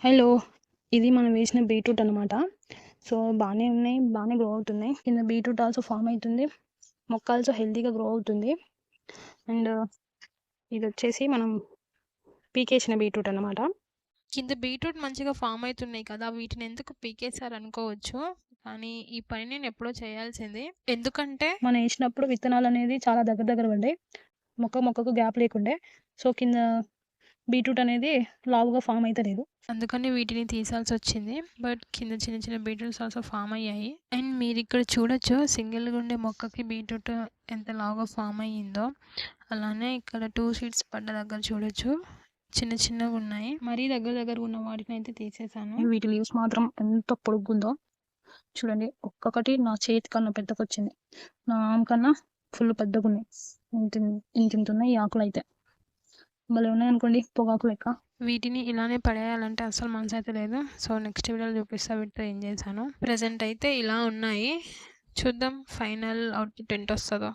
Hello! ఇది మనం వేసిన బీట్రూట్ అనమాట. సో, బానే ఉన్నాయి. బానే గ్రో అవుతున్నాయి. కింద బీట్రూట్ ఆల్సో ఫార్మ్ అయితుంది. మొక్క ఆల్సో హెల్తీగా గ్రో అవుతుంది. అండ్ ఇదొచ్చేసి మనం పీకేసిన బీట్రూట్ అనమాట. కింద బీట్రూట్ మంచిగా ఫామ్ అయితున్నాయి కదా! వీటిని ఎందుకు పీకేశారనుకోవచ్చు. కానీ ఈ పని నేను ఎప్పుడో చేయాల్సింది. ఎందుకంటే మనం ఏసినప్పుడు విత్తనాలనేది చాలా దగ్గర దగ్గర పడ్డాయి. మొక్కకు గ్యాప్ లేకుండే. సో, కింద బీట్రూట్ అనేది లావుగా ఫార్మ్ అయితలేదు. అందుకని వీటిని తీసాల్సొచ్చింది. బట్ కింద చిన్న చిన్న బీట్రూట్స్ ఆల్సో ఫామ్ అయ్యాయి. అండ్ మీరిక్కడ చూడొచ్చు సింగిల్‌గా ఉండే మొక్కకి బీట్రూట్ ఎంత లావుగా ఫామ్ అయ్యిందో. అలానే ఇక్కడ 2 సీడ్స్ పడ్డ దగ్గర చూడొచ్చు. చిన్న చిన్నగున్నాయి. మరీ దగ్గరగా ఉన్న వాటినైతే తీసేసాను. వీటి లీవ్స్ మాత్రం ఎంత పొడుగ్గుందో చూడండి. ఒక్కొక్కటి నా చేతి కన్నా పెద్దగొచ్చింది. నా ఆర్మ్ కన్నా ఫుల్ పెద్దగున్నాయి. ఇంతింతున్నాయి ఈ ఆకులైతే. భలే ఉన్నాయనుకోండి పొగాకు లెక్క. వీటిని ఇలానే పడేయాలంటే అస్సలు మనసైతే లేదు. సో, నెక్స్ట్ వీడియోలో చూపిస్తా వీటితో ఏం చేశానో. ప్రెజెంట్ అయితే ఇలా ఉన్నాయి. చూద్దాం ఫైనల్ అవుట్‌పుట్ ఎంతొస్తదో.